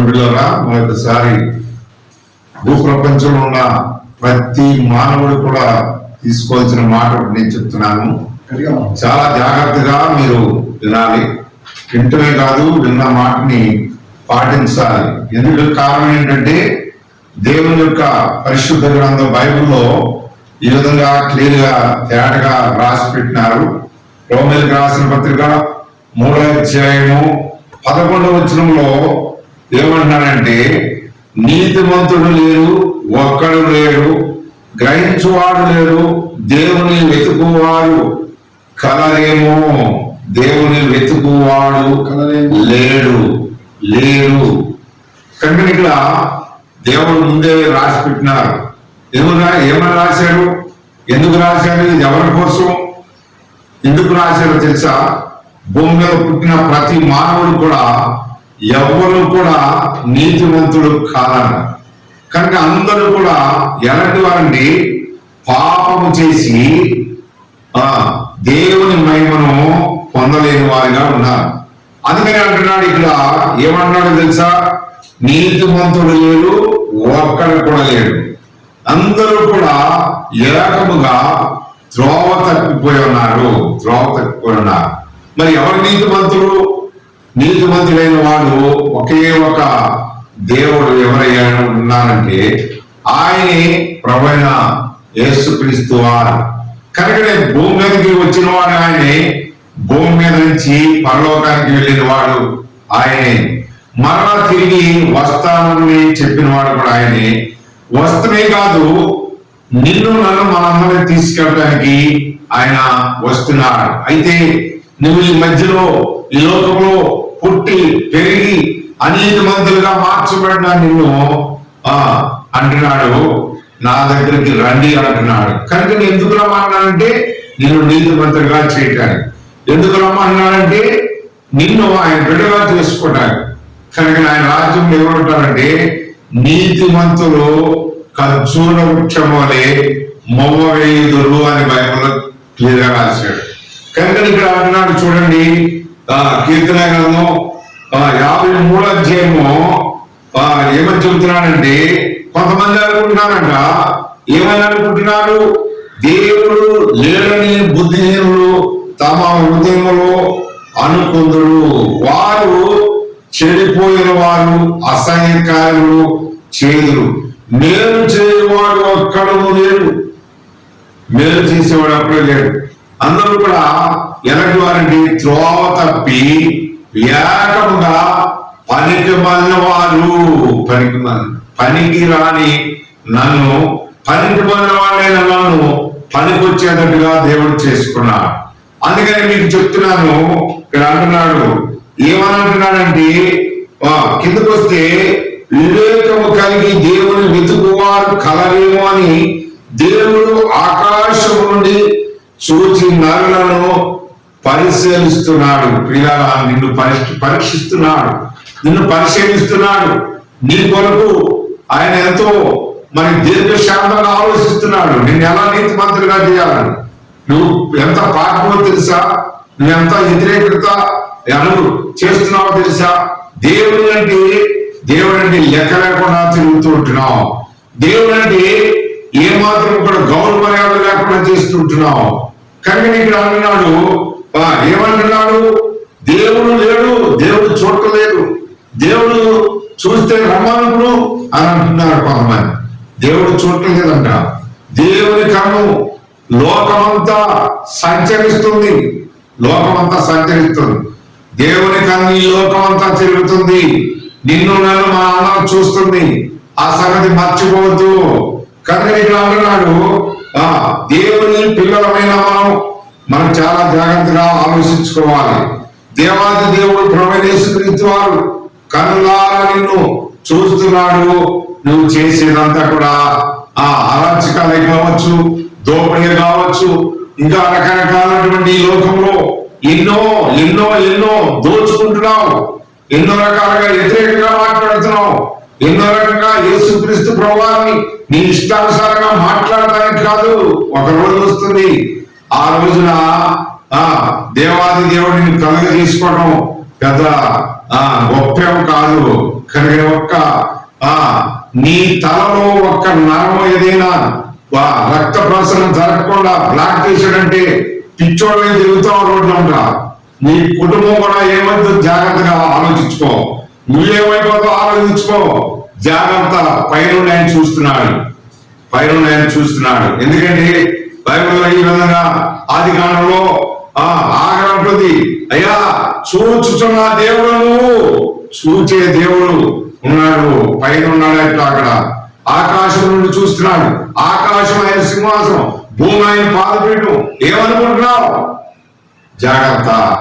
దేవుడిలోరా మరొకసారి భూప్రపంచంలో ఉన్న ప్రతి మానవుడు కూడా తీసుకోవాల్సిన మాట నేను చెప్తున్నాను. చాలా జాగ్రత్తగా మీరు వినాలి. వింటమే కాదు, విన్న మాటని పాటించాలి. ఎందుకు కారణం ఏంటంటే దేవుని యొక్క పరిశుద్ధ గ్రంథం బైబిల్లో ఈ విధంగా క్లియర్ గా తేటగా రాసి పెట్టినారు. రోమీయులకు రాసిన పత్రిక 3వ అధ్యాయము 11వ వచనంలో ఏమంటున్నాడంటే, నీతిమంతుడు లేరు, ఒక్కడు లేడు, గ్రహించువాడు లేడు, దేవుని వెతుకువాడు కలరేమో. దేవుని వెతుకువాడు లేడు లేడు కనుక ఇక్కడ దేవుడు ముందే రాసి పెట్టినారు. ఏమని రాశారు, ఎందుకు రాశారు, ఇది ఎవరి కోసం ఎందుకు రాశారో తెలుసా? భూమి మీద పుట్టిన ప్రతి మానవుడు కూడా ఎవరు కూడా నీతివంతుడు కాదని. కనుక అందరూ కూడా ఎలాంటి వారండి? పాపము చేసి దేవుని మహిమను పొందలేని వారిగా ఉన్నారు. అందుకని అంటున్నాడు ఇక్కడ, ఏమన్నాడు తెలుసా? నీతిమంతుడు లేడు, ఒక్కడు కూడా లేడు, అందరూ కూడా ఏకముగా త్రోవ తప్పిపోయి ఉన్నారు. మరి ఎవరు నీతిమంతుడు? నీతిమంతుడైన వాడు ఒకే ఒక దేవుడు ఎవరయ్యా ఉన్నారంటే ఆయనే ప్రభువైన యేసుక్రీస్తు వారు. కనుక భూమి మీదకి వచ్చిన వాడు ఆయనే, భూమి మీద నుంచి పరలోకానికి వెళ్ళిన వాడు ఆయనే, మరలా తిరిగి వస్తానని చెప్పిన వాడు కూడా ఆయనే. వస్తమే కాదు, నిన్ను నన్ను మనందరినీ తీసుకెళ్ళడానికి ఆయన వస్తున్నాడు. అయితే నువ్వు ఈ మధ్యలో ఈ లోకంలో పుట్టి పెరిగి అనేక మందులుగా మార్చబడిన నిన్ను అంటున్నాడు, నా దగ్గరికి రండి అంటున్నాడు. కనుక నేను ఎందుకు రమ్మన్నానంటే నిన్ను నీతిమంతులుగా చేయటానికి. ఎందుకు రమ్మన్నాడంటే నిన్ను ఆయన బిడ్డగా చేసుకోవడానికి. కనుక ఆయన రాజ్యంలో ఏమంటారంటే నీతిమంతులు ఖర్జూర వృక్షం వలె మొవ్వవేయుదురు అని బైబిల్లో క్లియర్ గా రాశాడు. కనుక ఇక్కడ అంటున్నాడు చూడండి, కీర్తన గ్రంథం 53వ అధ్యాయము ఏమని చెబుతున్నాడంటే, కొంతమంది అనుకుంటున్నారంట, ఏమని అనుకుంటున్నారు? దేవుడు లేడని బుద్ధిహీనులు తమ హృదయములో అనుకుందురు, వారు చెడిపోయిన వారు, అసహ్యకారులు చేదురు, మేలు చేయవాడు ఒక్కడు లేడు, మేలు చేసేవాడు అప్పుడే లేడు. అందరూ కూడా ఎలాంటి వారండి? త్రోవ తప్పి ఏకముగా పనికి మాలిన వారు. పనికి రాని నన్ను, పనికి మాలిన వాడైన నన్ను పనికొచ్చేటట్టుగా దేవుడు చేసుకున్నాడు. అందుకని మీకు చెప్తున్నాను, ఇక్కడ అంటున్నాడు, ఏమని అంటున్నాడంటే కిందకు వస్తే, వివేకము కలిగి దేవుని వెతుకువారు కలరేమో అని దేవుడు ఆకాశం నుండి చూచి నరులను పరిశీలిస్తున్నాడు. ప్రియారా, నిన్ను పరీక్షిస్తున్నాడు, నిన్ను పరిశీలిస్తున్నాడు. నీ కొరకు ఆయన ఎంతో దీర్ఘశాంతంగా ఆలోచిస్తున్నాడు. నిన్ను ఎలా నీతిమంతులుగా చేయాలని. నువ్వు ఎంత పాపమో తెలుసా? నువ్వెంత వ్యతిరేకత చేస్తున్నావో తెలుసా? దేవుడు అంటే లెక్క లేకుండా తిరుగుతూ ఉంటున్నావు. దేవుడు అంటే ఏమాత్రం కూడా గౌరవ మర్యాద లేకుండా చేస్తుంటున్నావు. కనుక ఇక్కడ అంటున్నాడు, ఏమంటున్నాడు? దేవుడు లేడు, దేవుడు చూడలేదు, దేవుడు చూస్తే రమ్మనుడు అని అంటున్నారు కొంతమంది. దేవుడు చూడలేదంట. దేవుని కన్ను లోకమంతా సంచరిస్తుంది, దేవుని కన్ను ఈ లోకమంతా తిరుగుతుంది. నిన్ను నన్ను మా అన్న చూస్తుంది, ఆ సంగతి మర్చిపోవద్దు. కనుక ఇక్కడ అంటున్నాడు, దేవుని పిల్లలమైన మనం చాలా జాగ్రత్తగా ఆలోచించుకోవాలి. దేవాది దేవుడు ప్రభువైన యేసుక్రీస్తు వారు కన్నులారా నిన్ను చూస్తున్నాడు. నువ్వు చేసేదంతా కూడా అరాచకాలే కావచ్చు, దోపిడీ కావచ్చు, ఇంకా రకరకాలైనటువంటి ఈ లోకంలో ఎన్నో ఎన్నో ఎన్నో దోచుకుంటున్నావు, ఎన్నో రకాలుగా వ్యతిరేకంగా మాట్లాడుతున్నావు, ఎన్నో రకంగా యేసుక్రీస్తు ప్రభువాన్ని నీ ఇష్టానుసారంగా మాట్లాడటానికి కాదు. ఒక రోజు వస్తుంది, ఆ రోజున దేవాది దేవుడిని కలుగ చేసుకోవడం పెద్ద గొప్పం కాదు. కనుక నీ తలలో ఒక్క నరం ఏదైనా రక్త ప్రసరణ జరగకుండా బ్లాక్ చేసాడంటే పిచ్చోళ్ళే తిరుగుతావు రోడ్లో ఉంటా. నీ కుటుంబం కూడా ఏమైందో జాగ్రత్తగా ఆలోచించుకో. నువ్వేమైపోతావు ఆలోచించుకో. జాగ్రత్త. పైన ఆయన చూస్తున్నాడు. ఎందుకంటే బైబిల్లో ఈ విధంగా ఆది కాలంలో ఆగరంటుంది, అయ్యా చూచుచున్న దేవుడు, నువ్వు చూచే దేవుడు ఉన్నాడు, పైన ఉన్నాడు. అట్లా అక్కడ ఆకాశం నుండి చూస్తున్నాడు. ఆకాశం ఆయన సింహాసనం, భూమి ఆయన పాదపీఠం. ఏమనుకుంటున్నావు? జాగ్రత్త.